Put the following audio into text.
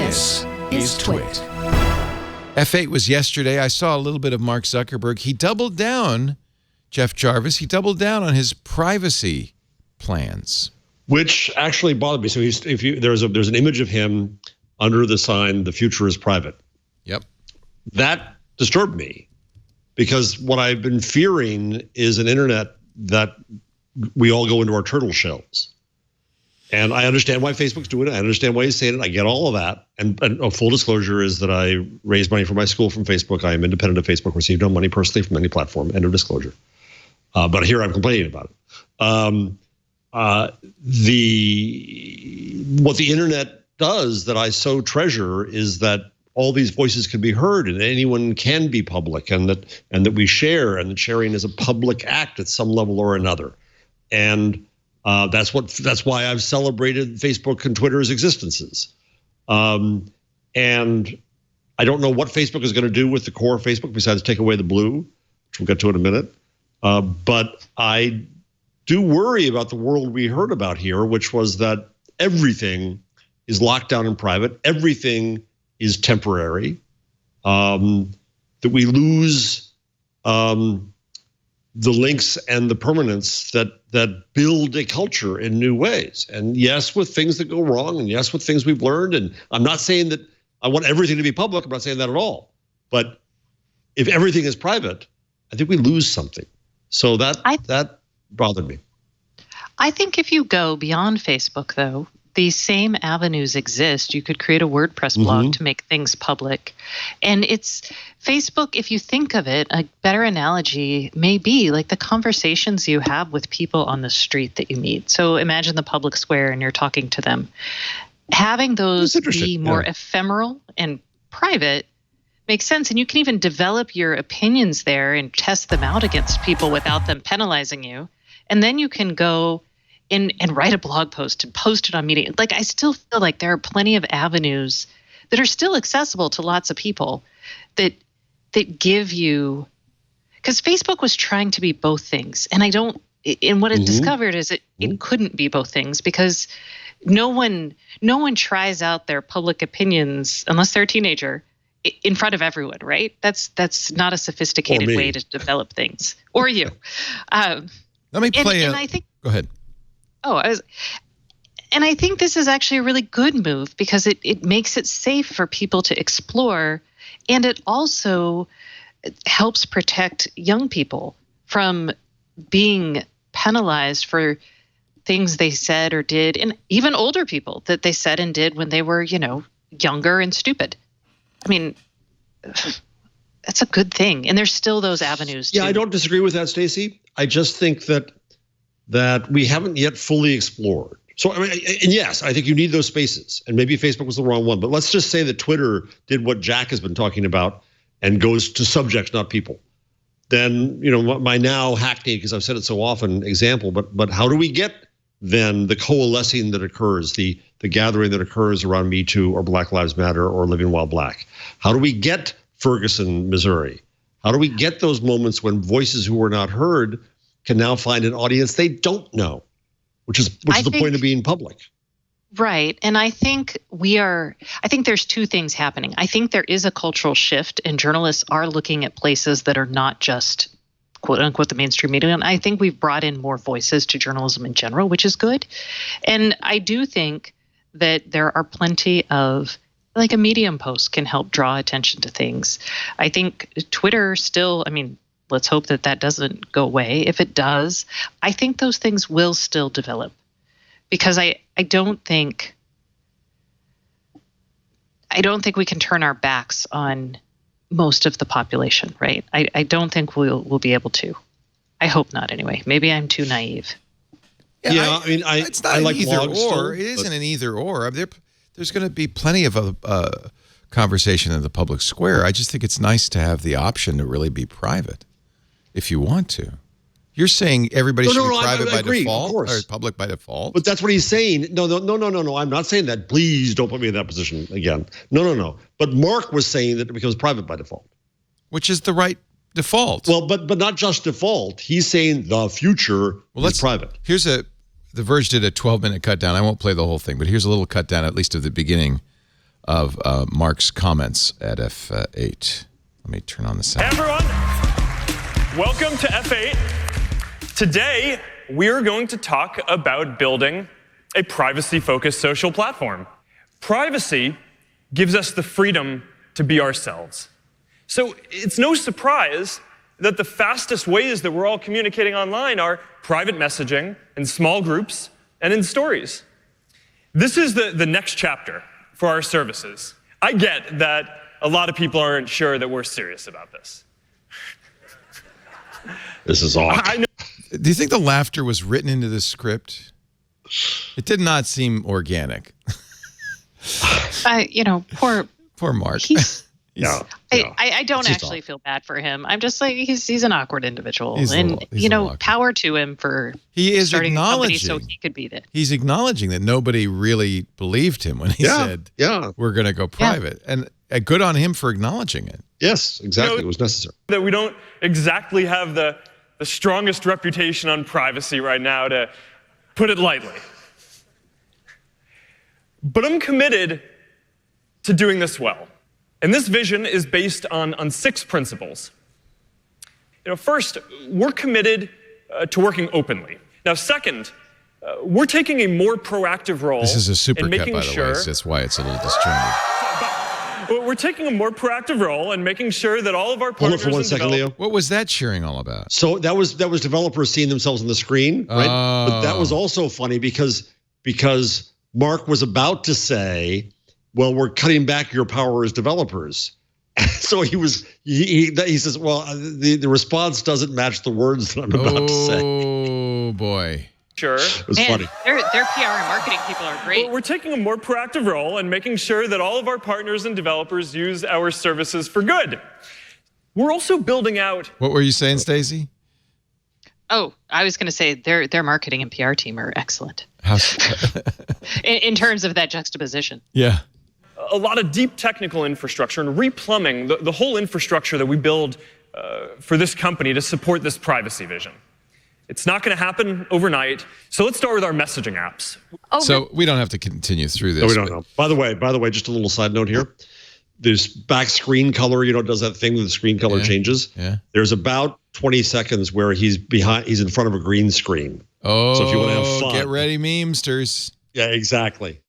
This is TWiT. F8 was yesterday. I saw a little bit of Mark Zuckerberg. He doubled down, Jeff Jarvis, he doubled down on his privacy plans. Which actually bothered me. So there's an image of him under the sign, "The future is private." Yep. That disturbed me because what I've been fearing is an internet that we all go into our turtle shells. And I understand why Facebook's doing it. I understand why he's saying it. I get all of that. And full disclosure is that I raised money for my school from Facebook. I am independent of Facebook, received no money personally from any platform. End of disclosure. But here I'm complaining about it. What the internet does that I so treasure is that all these voices can be heard and anyone can be public, and that we share, and that sharing is a public act at some level or another. And that's why I've celebrated Facebook and Twitter's existences. And I don't know what Facebook is going to do with the core of Facebook besides take away the blue, which we'll get to in a minute. But I do worry about the world we heard about here, which was that everything is locked down and private. Everything is temporary. That we lose the links and the permanence that build a culture in new ways. And yes, with things that go wrong, and yes, with things we've learned. And I'm not saying that I want everything to be public. I'm not saying that at all. But if everything is private, I think we lose something. So that bothered me. I think if you go beyond Facebook, though, these same avenues exist. You could create a WordPress blog to make things public. And it's Facebook, if you think of it, a better analogy may be like the conversations you have with people on the street that you meet. So imagine the public square and you're talking to them. Having those be more ephemeral and private makes sense. And you can even develop your opinions there and test them out against people without them penalizing you. And then you can go and write a blog post and post it on Medium. Like, I still feel like there are plenty of avenues that are still accessible to lots of people that give you, because Facebook was trying to be both things. And what it discovered is it couldn't be both things, because no one tries out their public opinions unless they're a teenager in front of everyone, right? That's not a sophisticated way to develop things. Or you. Let me play go ahead. And I think this is actually a really good move because it makes it safe for people to explore, and it also helps protect young people from being penalized for things they said or did, and even older people that they said and did when they were, younger and stupid. I mean, that's a good thing. And there's still those avenues. Yeah, I don't disagree with that, Stacey. I just think that we haven't yet fully explored. So, I mean, and yes, I think you need those spaces, and maybe Facebook was the wrong one, but let's just say that Twitter did what Jack has been talking about and goes to subjects, not people. Then, my now hackneyed, because I've said it so often, example, but how do we get then the coalescing that occurs, the gathering that occurs around Me Too or Black Lives Matter or Living While Black? How do we get Ferguson, Missouri? How do we get those moments when voices who were not heard can now find an audience they don't know, which is the point of being public. Right. And I think there's two things happening. I think there is a cultural shift, and journalists are looking at places that are not just quote unquote the mainstream media. And I think we've brought in more voices to journalism in general, which is good. And I do think that there are plenty of, like, a Medium post can help draw attention to things. I think Twitter still, let's hope that doesn't go away. If it does, I think those things will still develop, because I don't think we can turn our backs on most of the population, right? I don't think we'll be able to. I hope not, anyway. Maybe I'm too naive. Yeah, it's not I like either or. still, it isn't an either or. There's going to be plenty of conversation in the public square. I just think it's nice to have the option to really be private if you want to. You're saying everybody should be private by default or public by default? But that's what he's saying. No. I'm not saying that. Please don't put me in that position again. No. But Mark was saying that it becomes private by default. Which is the right default. Well, but not just default. He's saying the future is private. The Verge did a 12-minute cut down. I won't play the whole thing, but here's a little cut down, at least of the beginning, of Mark's comments at F8. Let me turn on the sound. Hey everyone, welcome to F8. Today, we're going to talk about building a privacy-focused social platform. Privacy gives us the freedom to be ourselves. So it's no surprise that the fastest ways that we're all communicating online are private messaging, in small groups, and in stories. This is the next chapter for our services. I get that a lot of people aren't sure that we're serious about this. This is awesome. Do you think the laughter was written into the script? It did not seem organic. Poor Mark. I don't actually feel bad for him. I'm just like, he's an awkward individual. He's power to him for starting a company so he could be that. He's acknowledging that nobody really believed him when he said, we're going to go private. And good on him for acknowledging it. Yes, exactly. It was necessary. That we don't exactly have the strongest reputation on privacy right now, to put it lightly. But I'm committed to doing this well. And this vision is based on 6 principles. First, we're committed to working openly. Now, second, we're taking a more proactive role. This is a supercut, by the way, so that's why it's a little disjointed. We're taking a more proactive role and making sure that all of our partners. Hold it for 1 second, Leo. What was that cheering all about? So that was developers seeing themselves on the screen, right? But that was also funny because Mark was about to say, well, we're cutting back your power as developers. So he says, well, the response doesn't match the words that I'm about to say. Oh, boy. Sure. It was funny. Their PR and marketing people are great. We're taking a more proactive role and making sure that all of our partners and developers use our services for good. We're also building out. What were you saying, Stacey? Oh, I was going to say their marketing and PR team are excellent. How? in terms of that juxtaposition. Yeah. A lot of deep technical infrastructure and replumbing the whole infrastructure that we build for this company to support this privacy vision. It's not going to happen overnight. So let's start with our messaging apps. So we don't have to continue through this. No, we don't know. By the way, just a little side note here. There's back screen color, does that thing where the screen color changes. Yeah. There's about 20 seconds where he's in front of a green screen. Oh, so if you want to have fun. Get ready, memesters. Yeah, exactly.